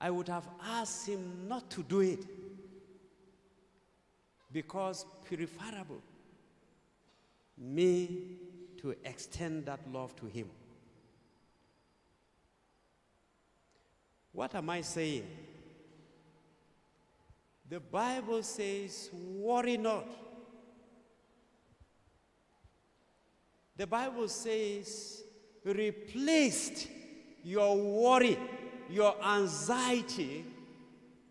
I would have asked him not to do it, because preferable me to extend that love to him. What am I saying? The Bible says, worry not. The Bible says, replaced your worry, your anxiety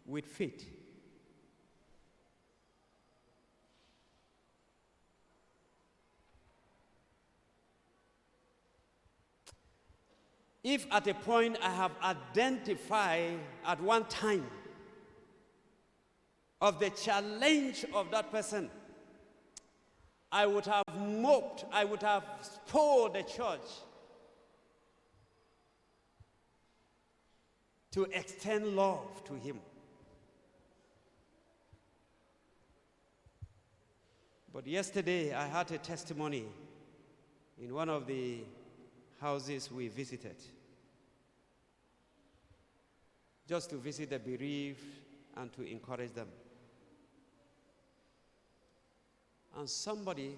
with faith. If at a point I have identified at one time of the challenge of that person, I would have moped, I would have spoiled the church to extend love to him. But yesterday I had a testimony in one of the houses we visited, just to visit the bereaved and to encourage them. And somebody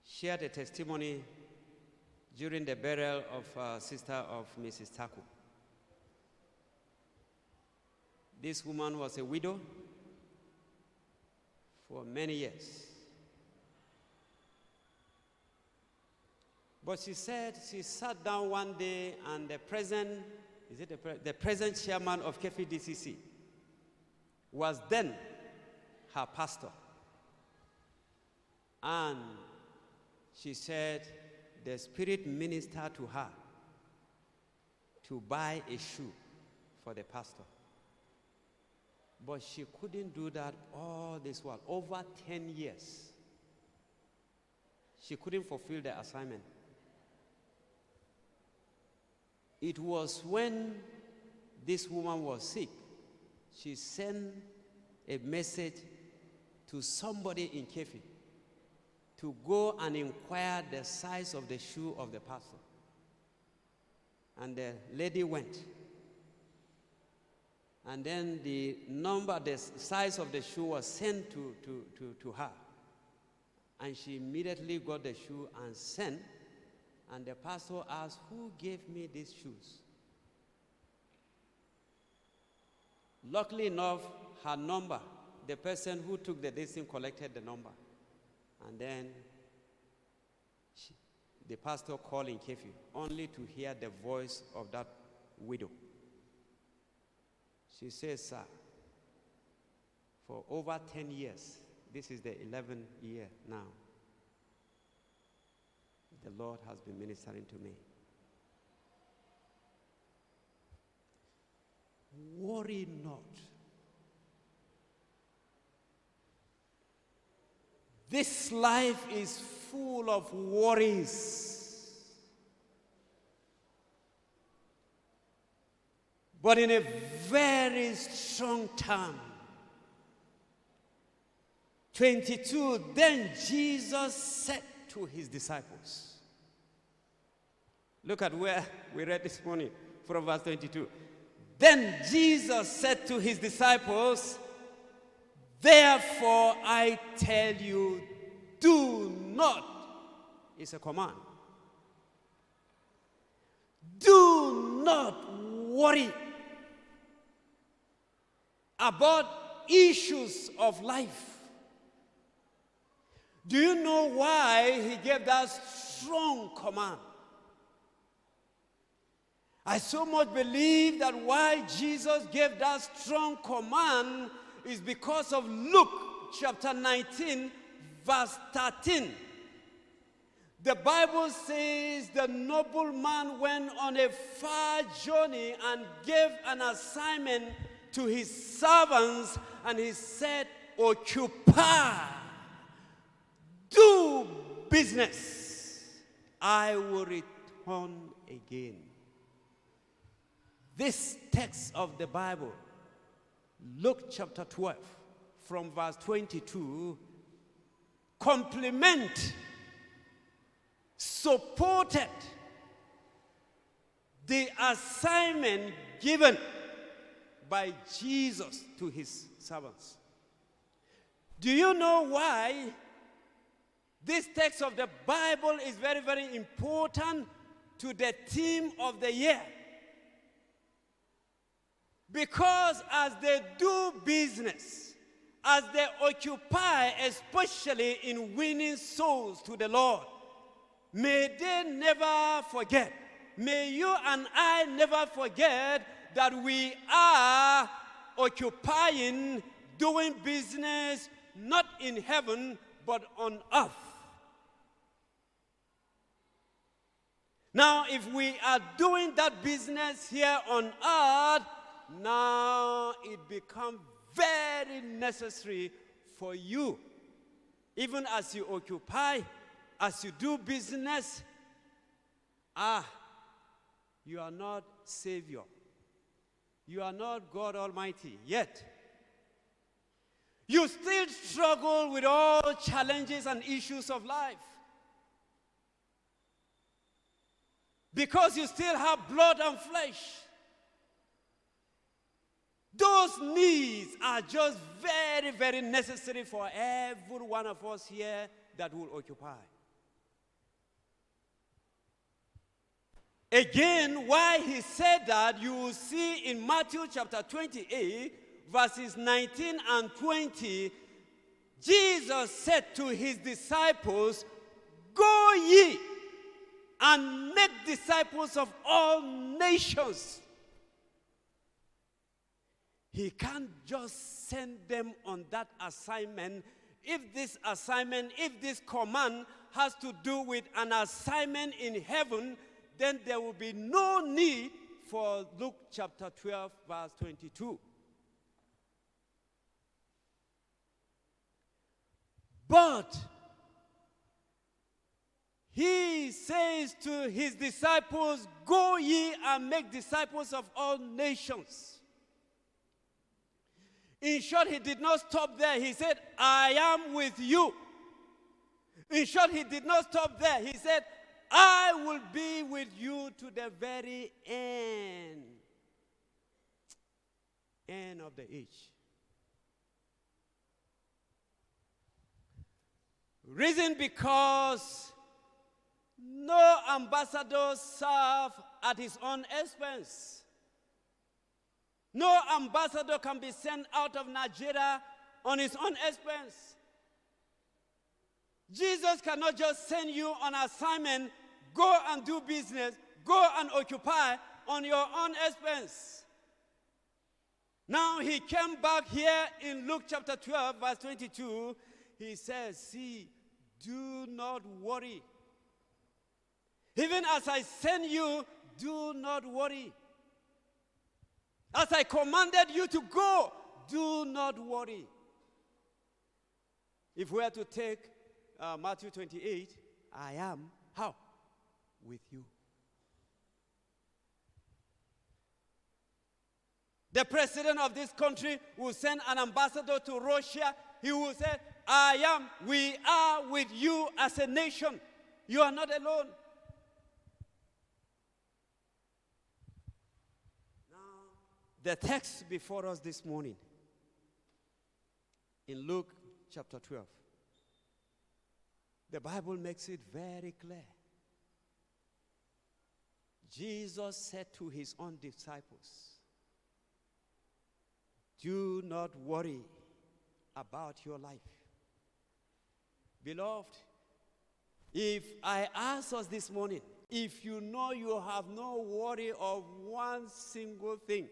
shared a testimony during the burial of sister of Mrs. Taku. This woman was a widow for many years. But she said she sat down one day and the present chairman of Kefi DCC was then her pastor. And she said the Spirit ministered to her to buy a shoe for the pastor. But she couldn't do that all this while, over 10 years. She couldn't fulfill the assignment. It was when this woman was sick, she sent a message to somebody in Kefi to go and inquire the size of the shoe of the pastor. And the lady went. And then the size of the shoe was sent to her. And she immediately got the shoe and sent. And the pastor asked, who gave me these shoes? Luckily enough, her number, the person who took the listing collected the number. And then the pastor called in Kefi, only to hear the voice of that widow. She says, sir, for over 10 years, this is the 11th year now, the Lord has been ministering to me. Worry not. This life is full of worries. But in a very strong term, 22, then Jesus said to his disciples. Look at where we read this morning from verse 22. Then Jesus said to his disciples, therefore I tell you, do not, it's a command, do not worry about issues of life. Do you know why he gave that strong command? I so much believe that why Jesus gave that strong command is because of Luke chapter 19, verse 13. The Bible says the nobleman went on a far journey and gave an assignment to his servants, and he said, occupy, do business, I will return again. This text of the Bible, Luke chapter 12, from verse 22, complement, supported the assignment given by Jesus to his servants. Do you know why this text of the Bible is very, very important to the theme of the year? Because as they do business, as they occupy, especially in winning souls to the Lord, may they never forget, may you and I never forget that we are occupying, doing business, not in heaven, but on earth. Now, if we are doing that business here on earth, now it becomes very necessary for you, even as you occupy, as you do business, you are not Savior. You are not God Almighty yet. You still struggle with all challenges and issues of life. Because you still have blood and flesh. Those needs are just very, very necessary for every one of us here that will occupy. Again, why he said that, you will see in Matthew chapter 28, verses 19 and 20, Jesus said to his disciples, "Go ye and make disciples of all nations." He can't just send them on that assignment. If this command has to do with an assignment in heaven, then there will be no need for Luke chapter 12, verse 22. But he says to his disciples, "Go ye and make disciples of all nations." In short, he did not stop there. He said, "I am with you." In short, he did not stop there. He said, "I will be with you to the very end of the age." Reason because no ambassador serve at his own expense. No ambassador can be sent out of Nigeria on his own expense. Jesus cannot just send you on assignment, go and do business, go and occupy on your own expense. Now he came back here in Luke chapter 12, verse 22. He says, "See, do not worry. Even as I send you, do not worry. As I commanded you to go, do not worry." If we are to take Matthew 28, I am, how? With you. The president of this country will send an ambassador to Russia. He will say, we are with you as a nation. You are not alone. Now, the text before us this morning, in Luke chapter 12, the Bible makes it very clear. Jesus said to his own disciples, "Do not worry about your life." Beloved, if I ask us this morning, if you know you have no worry of one single thing,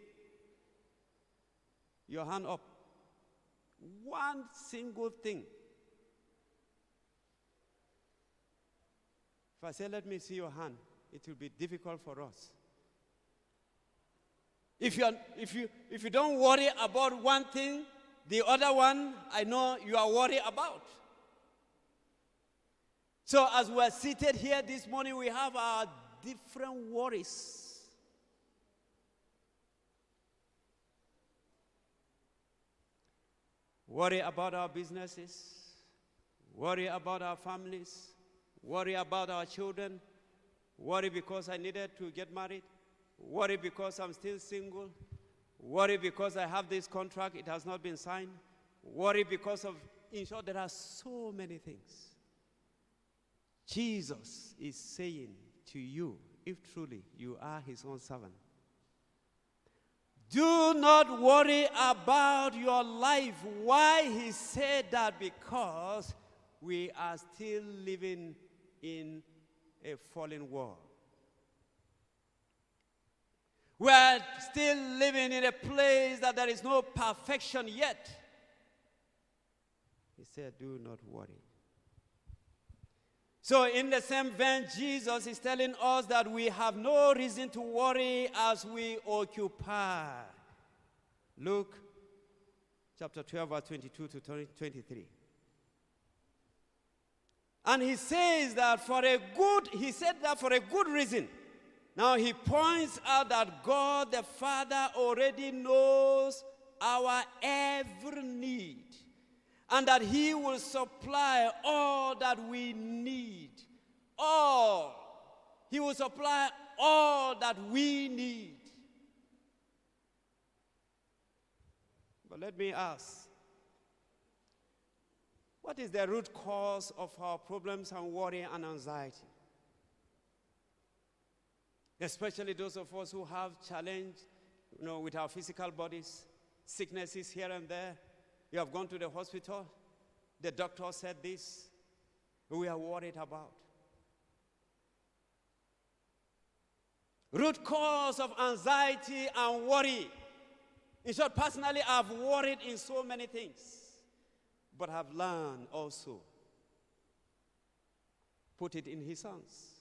your hand up. One single thing. If I say, "Let me see your hand," it will be difficult for us. If you don't worry about one thing, the other one, I know you are worried about. So as we are seated here this morning, we have our different worries. Worry about our businesses, worry about our families, worry about our children, worry because I needed to get married, Worry because I'm still single. Worry because I have this contract, it has not been signed. Worry because of, in short, there are so many things. Jesus is saying to you, if truly you are his own servant, do not worry about your life. Why he said that? Because we are still living in a fallen world. We are still living in a place that there is no perfection yet. He said, do not worry. So in the same vein, Jesus is telling us that we have no reason to worry as we occupy. Luke chapter 12, verse 22 to 23. And he says that for a good reason. Now he points out that God the Father already knows our every need, and that he will supply all that we need. All. He will supply all that we need. But let me ask, what is the root cause of our problems and worry and anxiety? Especially those of us who have challenge, with our physical bodies, sicknesses here and there. You have gone to the hospital, the doctor said this, we are worried about. Root cause of anxiety and worry. In short, personally, I've worried in so many things, but have learned also. Put it in his hands.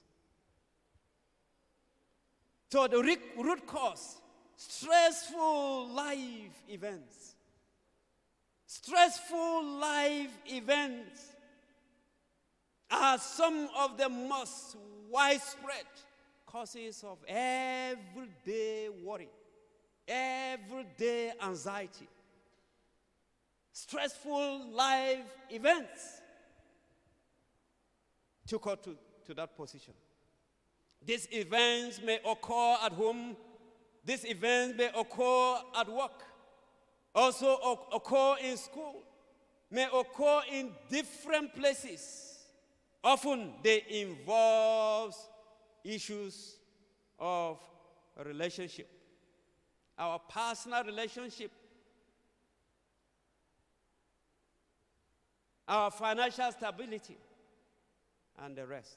So the root cause, stressful life events. Stressful life events are some of the most widespread causes of everyday worry, everyday anxiety. Stressful life events took us to that position. These events may occur at home. These events may occur at work. Also occur in school. May occur in different places. Often they involve issues of a relationship. Our personal relationship. Our financial stability. And the rest.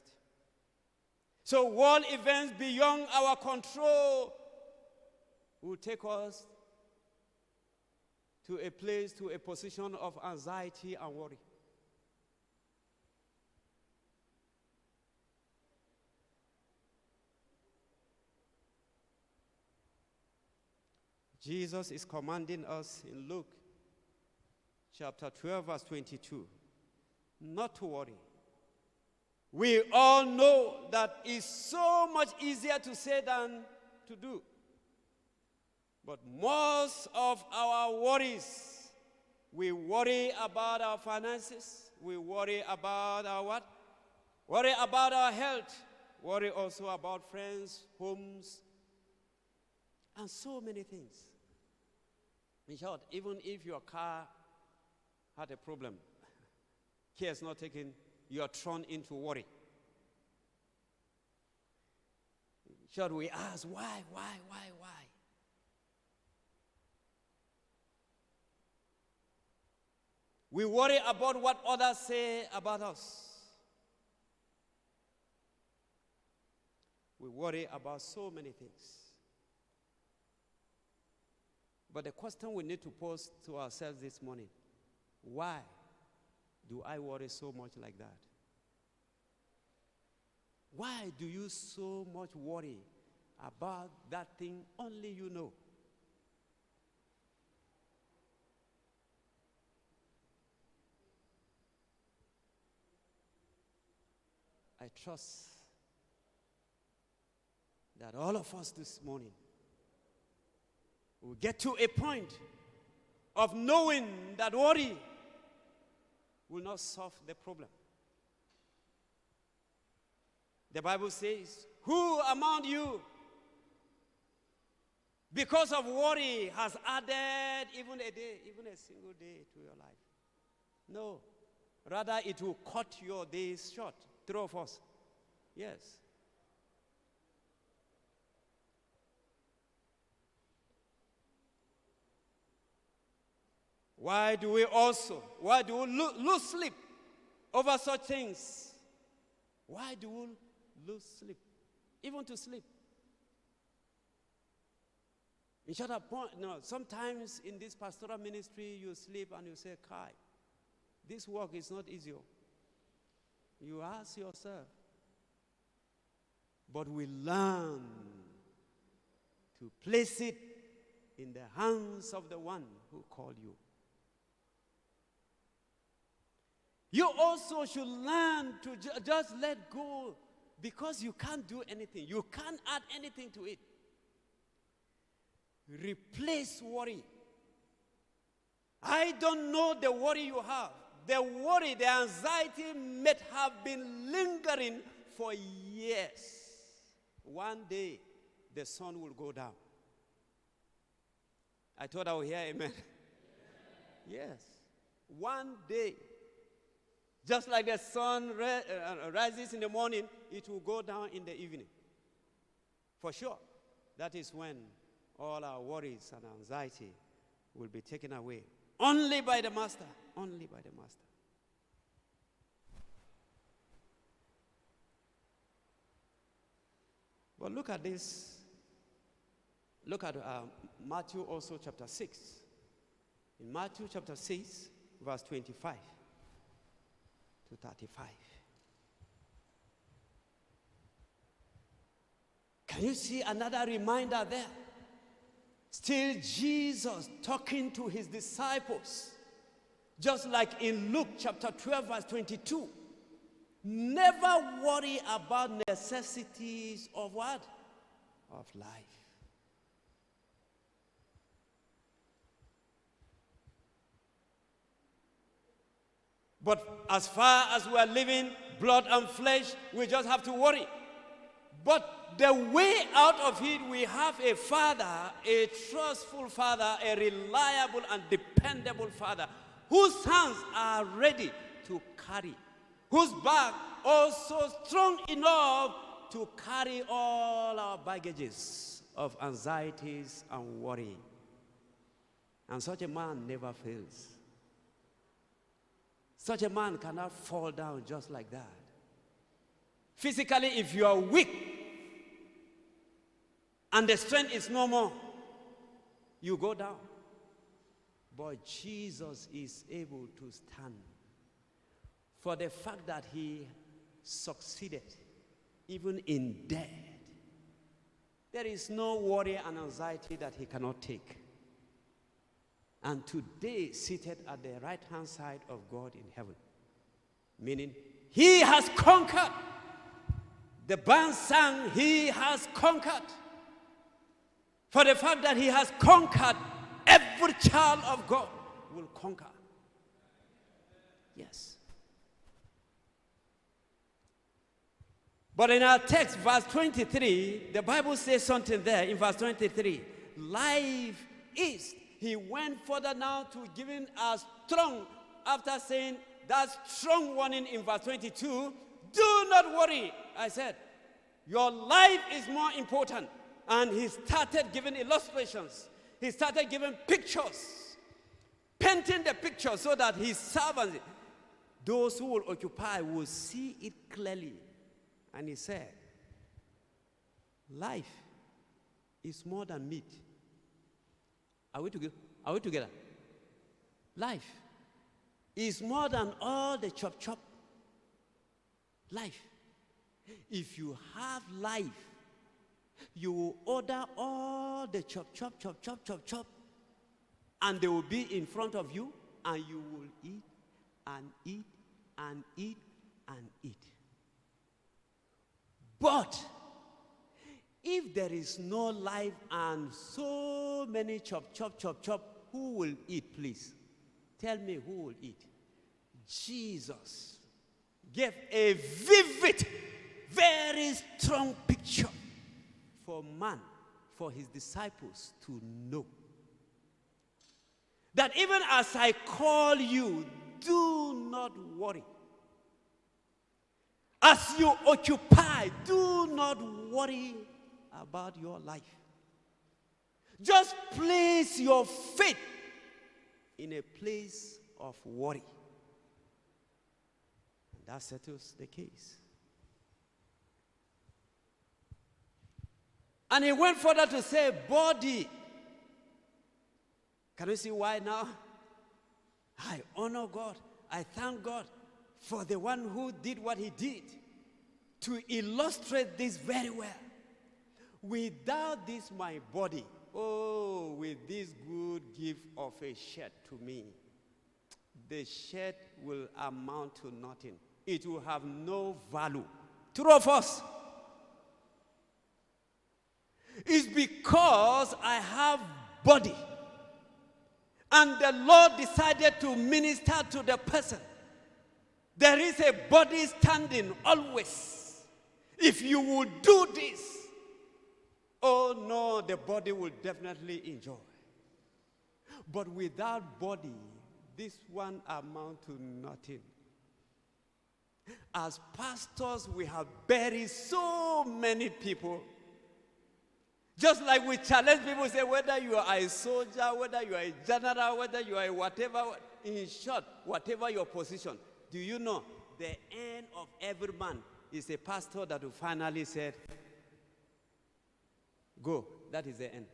So world events beyond our control will take us to a place, to a position of anxiety and worry. Jesus is commanding us in Luke chapter 12, verse 22, not to worry. We all know that it's so much easier to say than to do. But most of our worries, we worry about our finances, we worry about our what? Worry about our health, worry also about friends, homes, and so many things. In short, even if your car had a problem, care is not taken, you are thrown into worry. Should we ask, why? We worry about what others say about us. We worry about so many things. But the question we need to pose to ourselves this morning, why do I worry so much like that? Why do you so much worry about that thing only you know? I trust that all of us this morning will get to a point of knowing that worry will not solve the problem. The Bible says, who among you because of worry, has added even a day, even a single day to your life. No. Rather, it will cut your days short. Three of us. Yes. Why do we lose sleep over such things? Why do we lose sleep? Even to sleep. In short point, sometimes in this pastoral ministry, you sleep and you say, Kai, this work is not easy. You ask yourself. But we learn to place it in the hands of the one who called you. You also should learn to just let go, because you can't do anything. You can't add anything to it. Replace worry. I don't know the worry you have. The worry, the anxiety may have been lingering for years. One day, the sun will go down. I thought I would hear amen. Yes. One day, just like the sun rises in the morning, it will go down in the evening. For sure. That is when all our worries and anxiety will be taken away. Only by the Master. Only by the Master. But look at this. Look at Matthew also chapter 6. In Matthew chapter 6, verse 25 to 35. Can you see another reminder there? Still Jesus talking to his disciples. Just like in Luke chapter 12, verse 22. Never worry about necessities of what? Of life. But as far as we are living blood and flesh, we just have to worry. But the way out of it, we have a Father, a trustful Father, a reliable and dependable Father, whose hands are ready to carry, whose back also strong enough to carry all our baggages of anxieties and worry. And such a man never fails. Such a man cannot fall down just like that. Physically, if you are weak and the strength is no more, you go down. But Jesus is able to stand. For the fact that he succeeded even in death, there is no worry and anxiety that he cannot take. And today seated at the right-hand side of God in heaven. Meaning, he has conquered. The band sang, he has conquered. For the fact that he has conquered, every child of God will conquer. Yes. But in our text, verse 23, the Bible says something there in verse 23. Life is. He went further now to giving us strong, after saying that strong warning in verse 22, do not worry. I said, your life is more important. And he started giving illustrations. He started giving pictures, painting the picture so that his servants, those who will occupy, will see it clearly. And he said, life is more than meat. Are we together? Life is more than all the chop. Life. If you have life, you will order all the chop, and they will be in front of you, and you will eat and eat and eat and eat. But if there is no life and so many chop, who will eat, please? Tell me who will eat. Jesus gave a vivid, very strong picture for man, for his disciples to know that even as I call you, do not worry. As you occupy, do not worry about your life. Just place your faith in a place of worry. And that settles the case. And he went further to say, body. Can you see why now? I honor God. I thank God for the one who did what he did to illustrate this very well. Without this, my body, oh, with this good gift of a shirt to me, the shirt will amount to nothing. It will have no value. True of us. It's because I have body. And the Lord decided to minister to the person. There is a body standing always. If you will do this, oh no, the body will definitely enjoy. But without body, this one amount to nothing. As pastors, we have buried so many people. Just like we challenge people, say whether you are a soldier, whether you are a general, whether you are a whatever, in short, whatever your position. Do you know the end of every man is a pastor that will finally say, go, that is the end.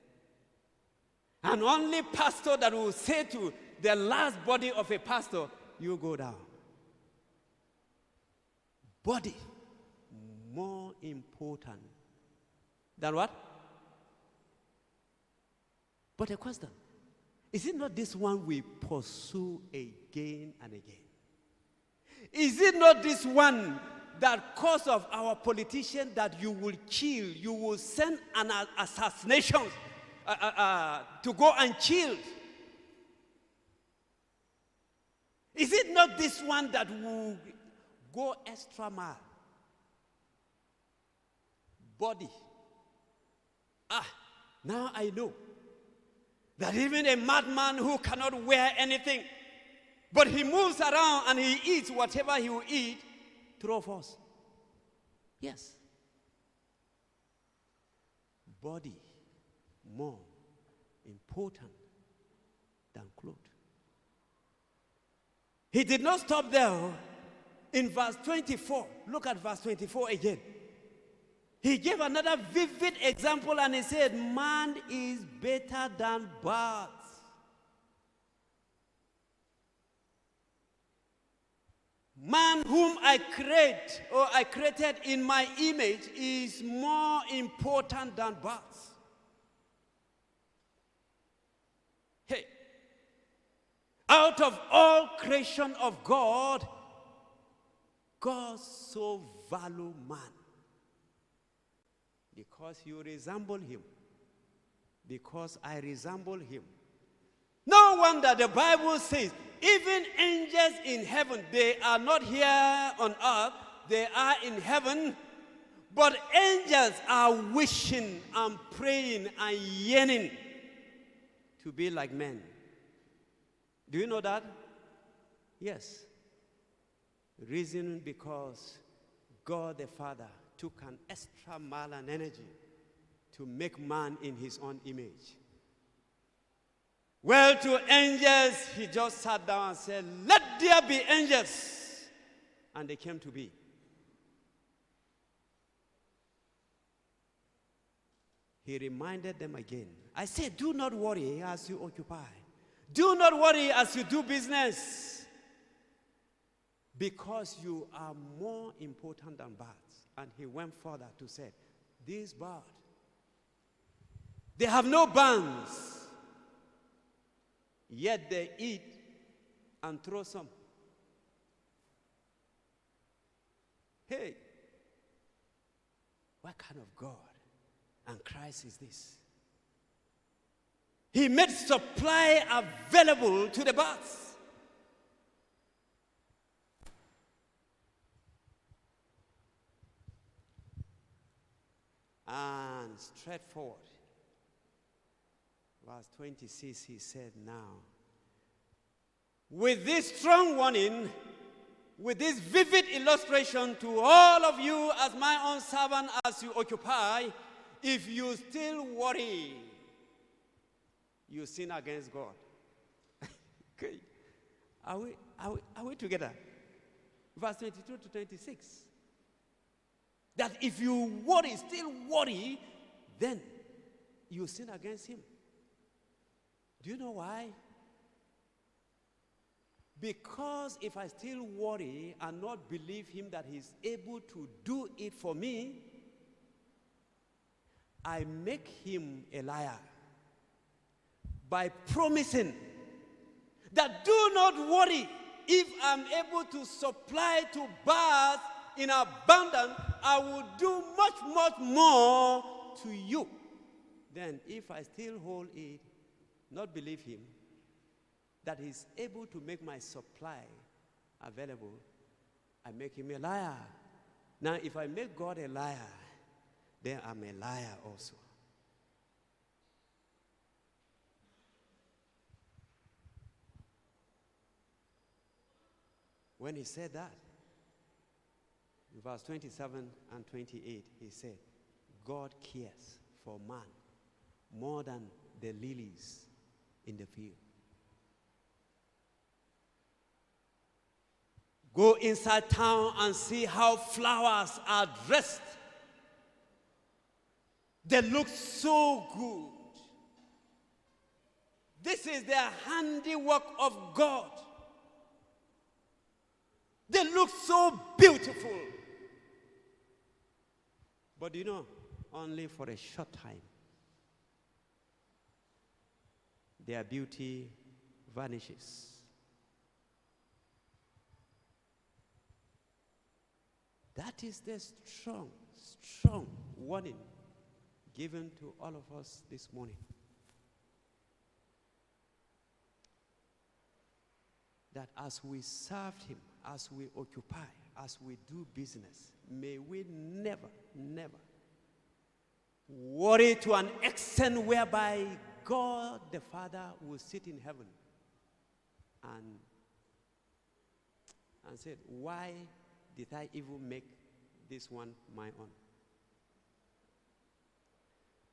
And only pastor that will say to the last body of a pastor, you go down. Body, more important than what? But a question, is it not this one we pursue again and again? Is it not this one that cause of our politician that you will kill, you will send an assassination to go and kill? Is it not this one that will go extra mile? Body. Now I know that even a madman who cannot wear anything, but he moves around and he eats whatever he will eat, true of us. Yes. Body more important than clothes. He did not stop there. In verse 24, look at verse 24 again. He gave another vivid example and he said, man is better than birds. Man whom I create, or I created in my image, is more important than birds. Hey, out of all creation of God, God so value man. Because you resemble him. Because I resemble him. No wonder the Bible says, even angels in heaven, they are not here on earth, they are in heaven. But angels are wishing and praying and yearning to be like men. Do you know that? Yes. Reason because God the Father took an extra mile and energy to make man in his own image. Well, to angels, he just sat down and said, let there be angels. And they came to be. He reminded them again. I said, do not worry as you occupy. Do not worry as you do business. Because you are more important than birds. And he went further to say, these birds, they have no bands, yet they eat and throw some. Hey, what kind of God and Christ is this? He made supply available to the birds. And straightforward, Verse 26, he said, now, with this strong warning, with this vivid illustration to all of you as my own servant as you occupy, if you still worry, you sin against God. Okay. Are we together? Verse 22 to 26. That if you worry, still worry, then you sin against him. Do you know why? Because if I still worry and not believe him that he's able to do it for me, I make him a liar by promising that do not worry. If I'm able to supply to birth in abundance, I will do much, much more to you. Then if I still hold it, not believe him, that he's able to make my supply available, I make him a liar. Now, if I make God a liar, then I'm a liar also. When he said that, in verse 27 and 28, he said, God cares for man more than the lilies in the field. Go inside town and see how flowers are dressed. They look so good. This is the handiwork of God. They look so beautiful. But you know, only for a short time. Their beauty vanishes. That is the strong, strong warning given to all of us this morning. That as we serve him, as we occupy, as we do business, may we never, never worry to an extent whereby God the Father will sit in heaven and said, why did I even make this one my own?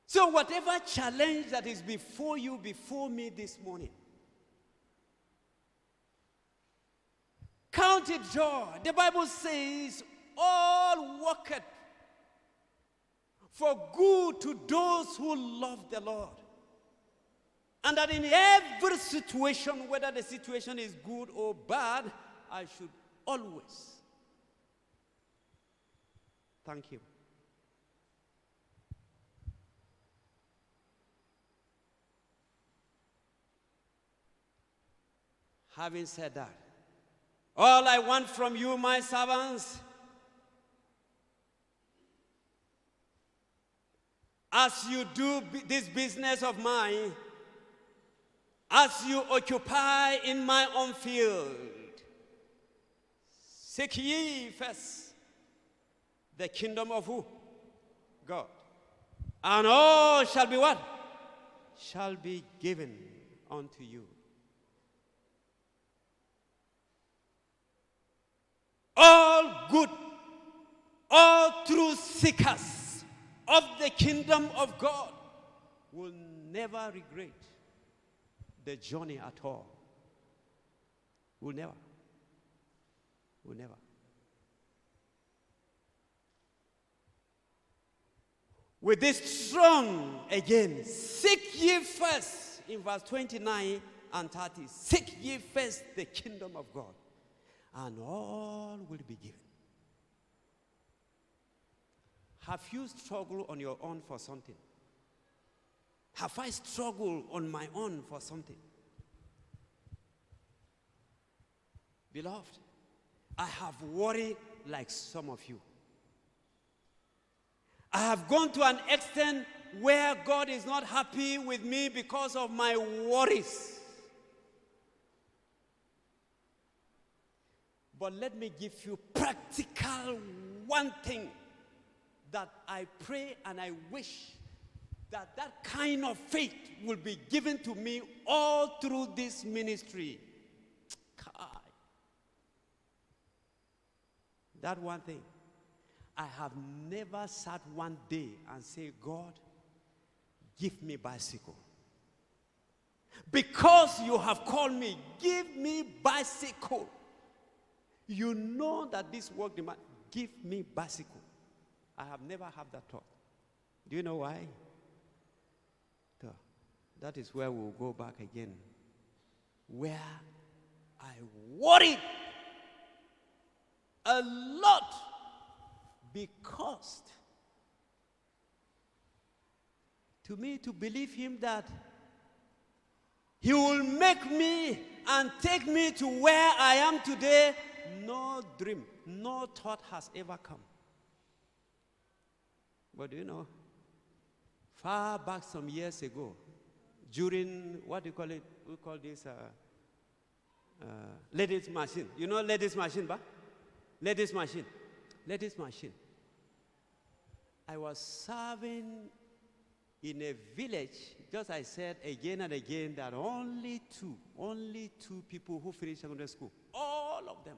So whatever challenge that is before you, before me this morning, count it joy. The Bible says, all worketh for good to those who love the Lord. And that in every situation, whether the situation is good or bad, I should always thank him. Having said that, all I want from you, my servants, as you do this business of mine, as you occupy in my own field, seek ye first the kingdom of who? God. And all shall be what? Shall be given unto you. All good, all true seekers of the kingdom of God will never regret the journey at all. Will never. Will never. With this strong, again, seek ye first, in verse 29 and 30, seek ye first the kingdom of God, and all will be given. Have you struggled on your own for something? Have I struggled on my own for something? Beloved, I have worried like some of you. I have gone to an extent where God is not happy with me because of my worries. But let me give you practical one thing that I pray and I wish that kind of faith will be given to me all through this ministry. That one thing. I have never sat one day and say, God, give me bicycle. Because you have called me, give me bicycle. You know that this work demand, give me bicycle. I have never had that thought. Do you know why? That is where we'll go back again. Where I worried a lot because to me to believe him that he will make me and take me to where I am today, no dream, no thought has ever come. But you know, far back some years ago, during, what do you call it? We call this ladies' machine. You know ladies' machine, ba? Ladies' machine. Ladies' machine. I was serving in a village, just I said again and again, that only two people who finished secondary school. All of them.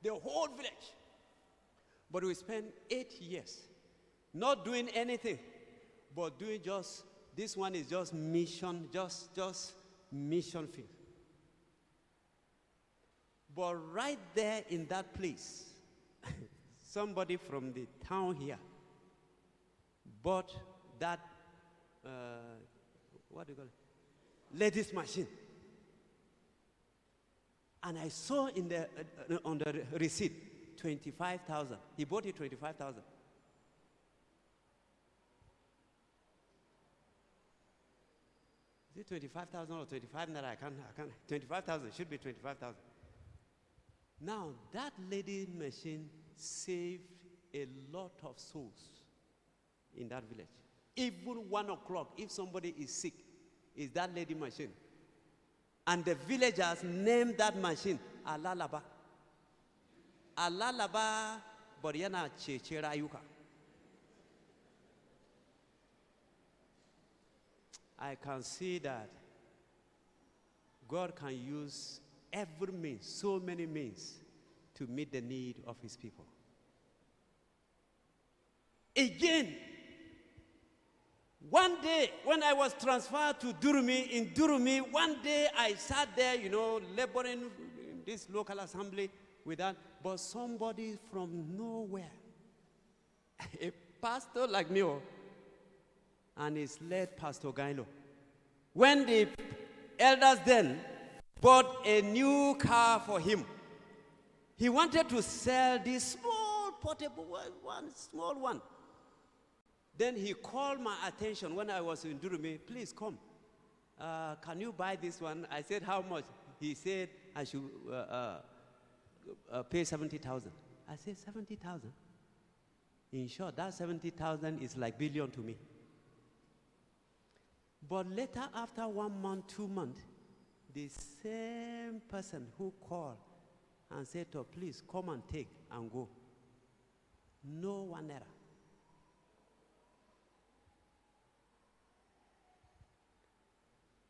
The whole village. But we spent 8 years not doing anything, but doing just, this one is just mission, just mission field. But right there in that place, somebody from the town here bought that, what do you call it? Ladies' machine. And I saw in the, on the receipt, 25,000. He bought it 25,000. Is it 25,000 or 25? No, I can't. 25,000, should be 25,000. Now, that lady machine saved a lot of souls in that village. Even 1 o'clock, if somebody is sick, is that lady machine. And the villagers named that machine Alalaba. Alalaba Boriana Chechera Yuka. I can see that God can use every means, so many means, to meet the need of his people. Again, one day when I was transferred to Durumi, in Durumi, one day I sat there, you know, laboring in this local assembly with that, but somebody from nowhere, a pastor like me, and his led Pastor Gailo. When the elders then bought a new car for him, he wanted to sell this small portable one, small one. Then he called my attention when I was in Durumi, please come. Can you buy this one? I said, how much? He said, I should pay 70,000. I said, 70,000? In short, that 70,000 is like billion to me. But later, after 1 month, 2 months, the same person who called and said, oh, please come and take and go. No one error.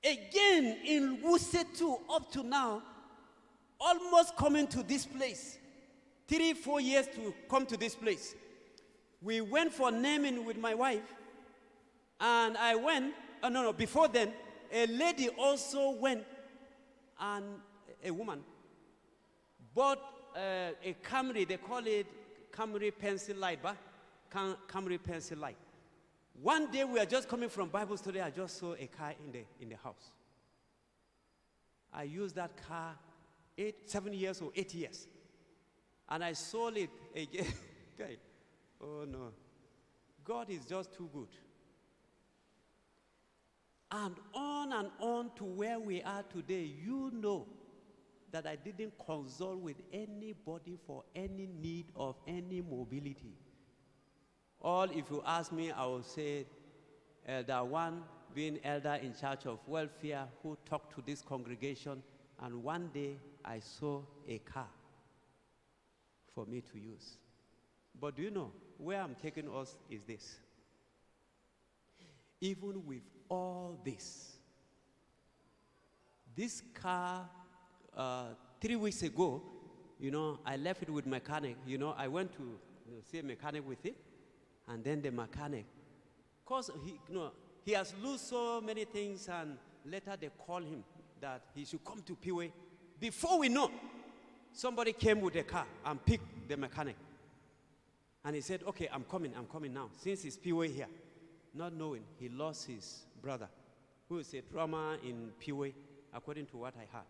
Again, in Wuse 2, up to now, almost coming to this place, 3-4 years to come to this place. We went for naming with my wife, and I went, before then, a lady also went, and a woman bought a Camry, they call it Camry pencil light, Camry pencil light. One day we are just coming from Bible study, I just saw a car in the house. I used that car 7 years or 8 years. And I sold it again. Oh no. God is just too good. And on to where we are today, you know that I didn't consult with anybody for any need of any mobility. All, if you ask me, I will say, Elder One, being elder in charge of welfare, who talked to this congregation, and one day I saw a car for me to use. But do you know, where I'm taking us is this. even with all this car, 3 weeks ago, I left it with mechanic. I went to see a mechanic with it, and then the mechanic, because he has lost so many things, and later they call him that he should come to Peway. Before we know, somebody came with a car and picked the mechanic. And he said, okay, I'm coming now, since it's Peway here. Not knowing he lost his brother, who is a drummer in Peway, according to what I heard.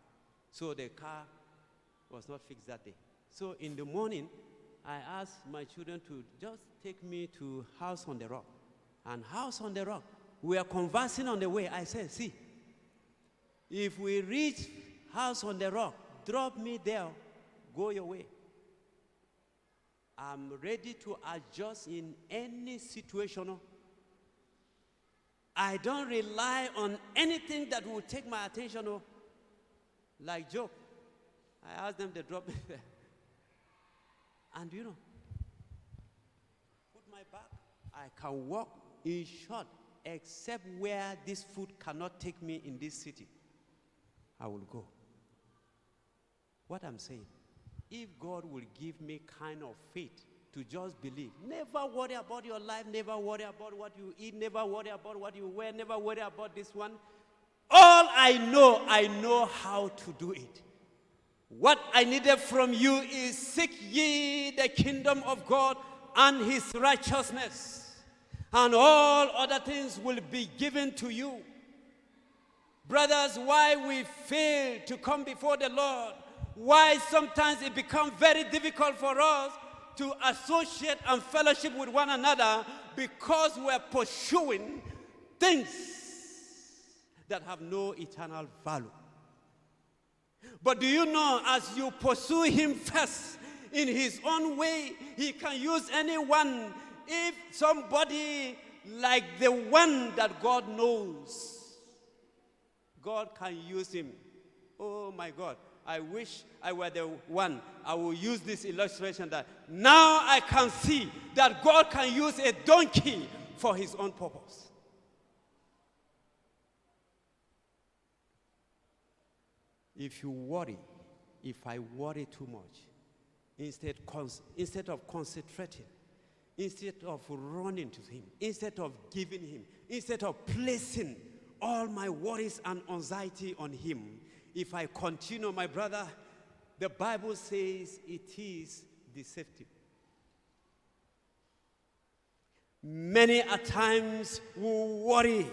So the car was not fixed that day. So in the morning, I asked my children to just take me to House on the Rock. And House on the Rock, we are conversing on the way. I said, see, if we reach House on the Rock, drop me there, go your way. I'm ready to adjust in any situation. I don't rely on anything that will take my attention. Like Job, I asked them to drop me there. And put my back, I can walk in short, except where this food cannot take me in this city. I will go. What I'm saying, if God will give me kind of faith to just believe, never worry about your life, never worry about what you eat, never worry about what you wear, never worry about this one. All I know how to do it. What I needed from you is seek ye the kingdom of God and his righteousness, and all other things will be given to you. Brothers, why we fail to come before the Lord, why sometimes it becomes very difficult for us to associate and fellowship with one another, because we're pursuing things that have no eternal value. But do you know, as you pursue him first in his own way, he can use anyone. If somebody like the one that God knows, God can use him. Oh my God, I wish I were the one. I will use this illustration that now I can see that God can use a donkey for his own purpose. If you worry, if I worry too much, instead of concentrating, instead of running to him, instead of giving him, instead of placing all my worries and anxiety on him, if I continue, my brother, the Bible says it is deceptive. Many a times we worry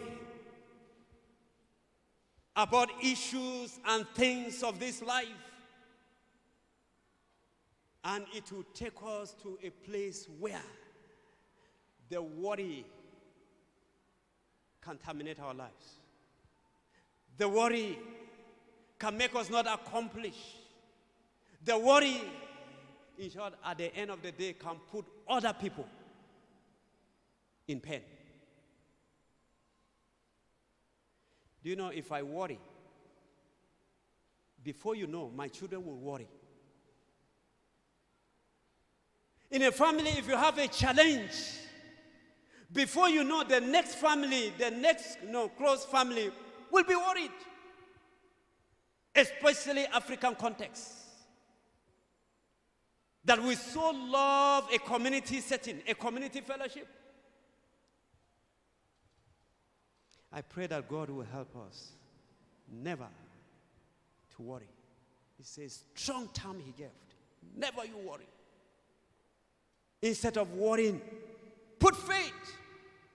about issues and things of this life, and it will take us to a place where the worry contaminate our lives. The worry can make us not accomplish. The worry, in short, at the end of the day, can put other people in pain. Do you know, if I worry, before you know, my children will worry. In a family, if you have a challenge, before you know, the next family, the next close family will be worried. Especially African context. That we so love a community setting, a community fellowship. I pray that God will help us never to worry. He says, strong term he gave. Never you worry. Instead of worrying, put faith,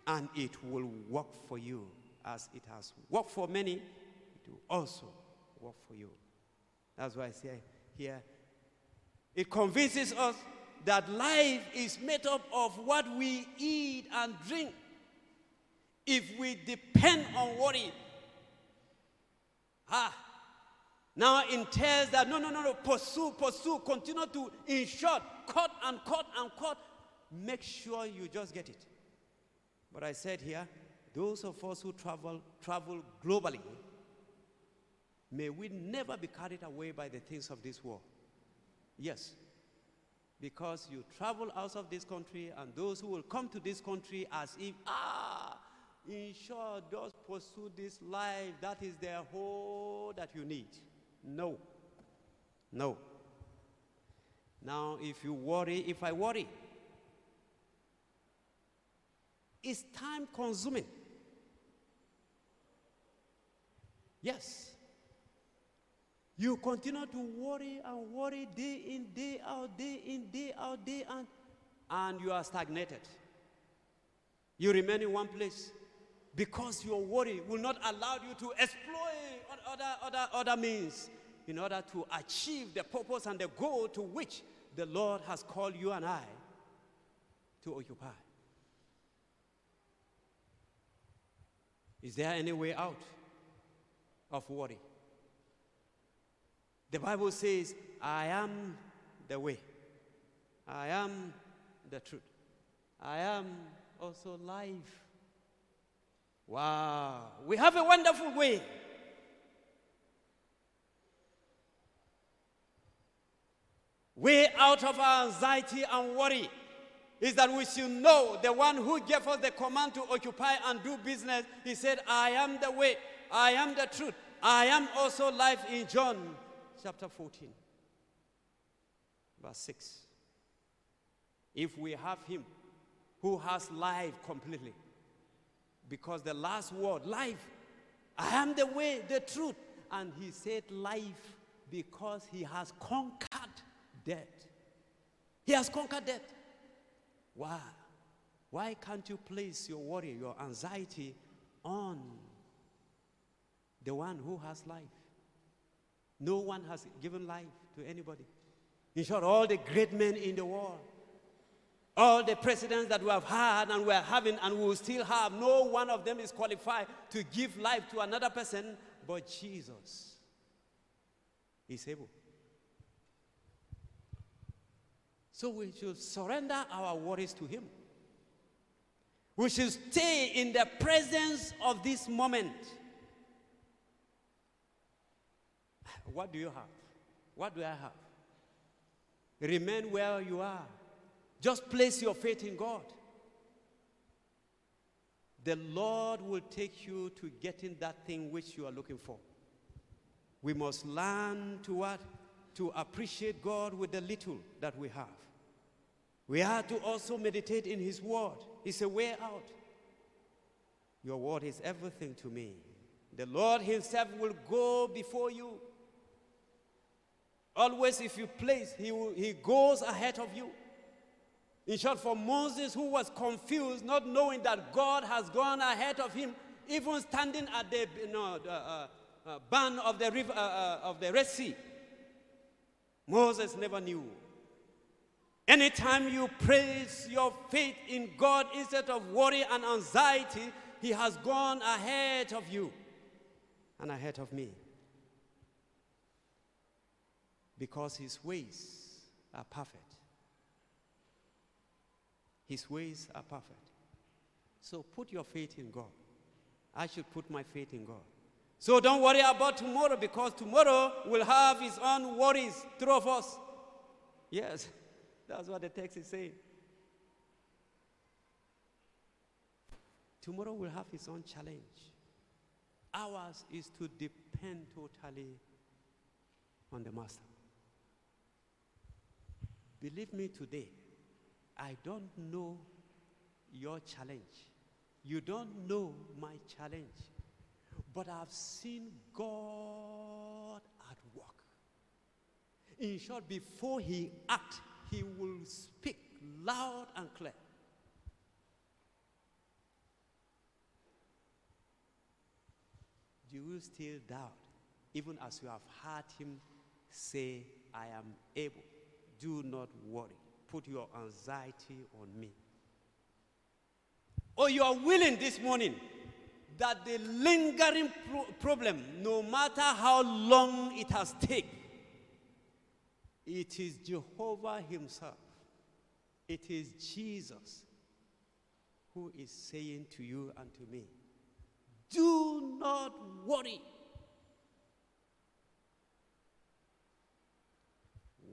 and it will work for you. As it has worked for many, it will also work for you. That's why I say here, it convinces us that life is made up of what we eat and drink. If we depend on worry, now it entails that no, pursue, continue to, in short, cut and cut. Make sure you just get it. But I said here, those of us who travel globally, may we never be carried away by the things of this world. Yes, because you travel out of this country, and those who will come to this country as if, In short, just pursue this life. That is the whole that you need. No. No. Now, if I worry, it's time consuming. Yes. You continue to worry and worry day in, day out, day in, day out, day out, and you are stagnated. You remain in one place because your worry will not allow you to exploit other means in order to achieve the purpose and the goal to which the Lord has called you and I to occupy. Is there any way out of worry? The Bible says, I am the way. I am the truth. I am also life. Wow. We have a wonderful way. Way out of our anxiety and worry is that we should know the one who gave us the command to occupy and do business. He said, I am the way. I am the truth. I am also life, in John chapter 14, verse 6. If we have him who has life completely, because the last word, life, I am the way, the truth. And he said life because he has conquered death. He has conquered death. Why? Why can't you place your worry, your anxiety on the one who has life? No one has given life to anybody. In short, all the great men in the world, all the presidents that we have had and we are having and we will still have, no one of them is qualified to give life to another person, but Jesus is able. So we should surrender our worries to him. We should stay in the presence of this moment. What do you have? What do I have? Remain where you are. Just place your faith in God. The Lord will take you to getting that thing which you are looking for. We must learn to what? To appreciate God with the little that we have. We have to also meditate in his word. It's a way out. Your word is everything to me. The Lord himself will go before you. Always if you place, he goes ahead of you. In short, for Moses, who was confused, not knowing that God has gone ahead of him, even standing at the bank of the river of the Red Sea, Moses never knew. Anytime you place your faith in God instead of worry and anxiety, he has gone ahead of you and ahead of me. Because his ways are perfect. His ways are perfect. So put your faith in God. I should put my faith in God. So don't worry about tomorrow, because tomorrow will have its own worries, through of us. Yes, that's what the text is saying. Tomorrow will have its own challenge. Ours is to depend totally on the Master. Believe me today, I don't know your challenge. You don't know my challenge. But I've seen God at work. In short, before he acts, he will speak loud and clear. Do you still doubt, even as you have heard him say, I am able? Do not worry. Put your anxiety on me. Or you are willing this morning that the lingering problem, no matter how long it has taken, it is Jehovah himself. It is Jesus who is saying to you and to me, do not worry.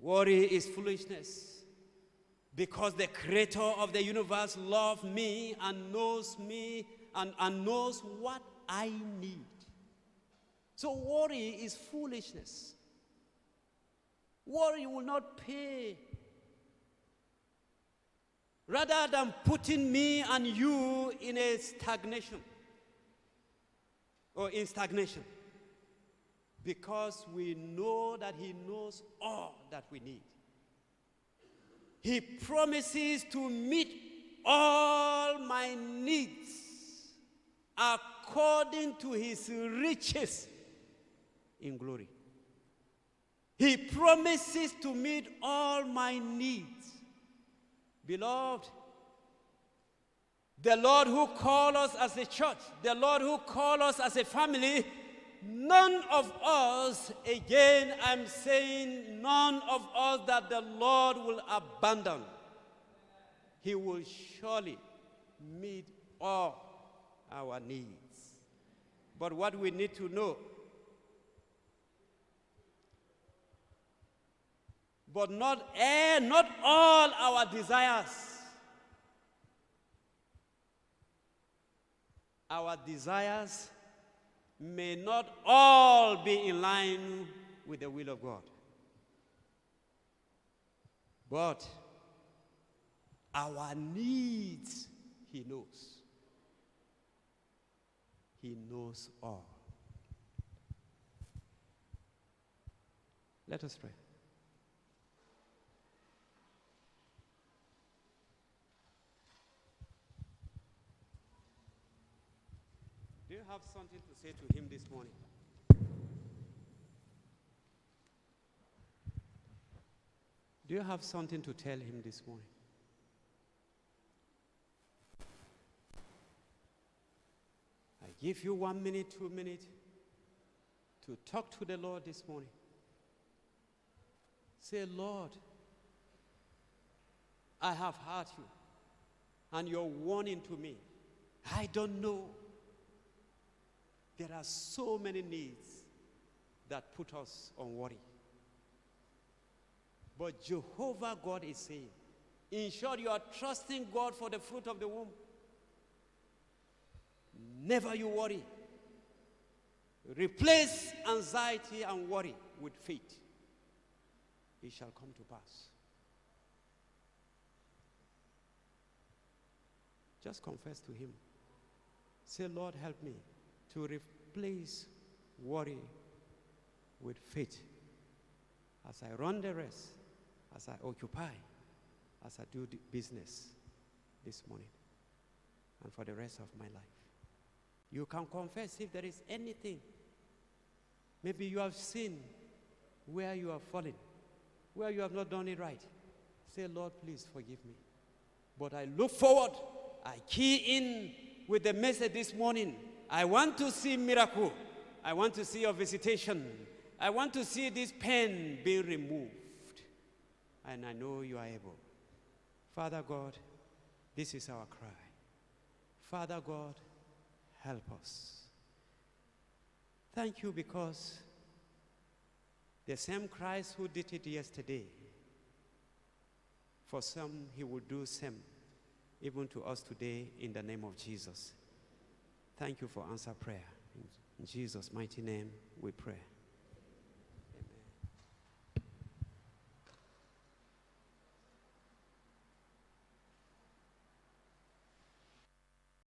Worry is foolishness, because the creator of the universe loves me and knows me and knows what I need. So worry is foolishness. Worry will not pay. Rather than putting me and you in a stagnation, or in stagnation, because we know that he knows all that we need. He promises to meet all my needs according to his riches in glory. He promises to meet all my needs. Beloved, the Lord who called us as a church, the Lord who called us as a family, none of us, again I'm saying, none of us that the Lord will abandon. He will surely meet all our needs. But what we need to know, but not all our desires. Our desires may not all be in line with the will of God. But our needs, he knows. He knows all. Let us pray. Do you have something to say to him this morning? Do you have something to tell him this morning? I give you 1 minute, 2 minutes to talk to the Lord this morning. Say, Lord, I have hurt you, and you're warning to me. I don't know. There are so many needs that put us on worry. But Jehovah God is saying, in short, you are trusting God for the fruit of the womb. Never you worry. Replace anxiety and worry with faith. It shall come to pass. Just confess to him. Say, Lord, help me to replace worry with faith as I run the race, as I occupy, as I do the business this morning and for the rest of my life. You can confess if there is anything. Maybe you have seen where you have fallen, where you have not done it right. Say, Lord, please forgive me. But I look forward. I key in with the message this morning. I want to see miracle. I want to see a visitation. I want to see this pain being removed. And I know you are able. Father God, this is our cry. Father God, help us. Thank you because the same Christ who did it yesterday, for some he will do same even to us today in the name of Jesus. Thank you for answer prayer. In Jesus' mighty name we pray.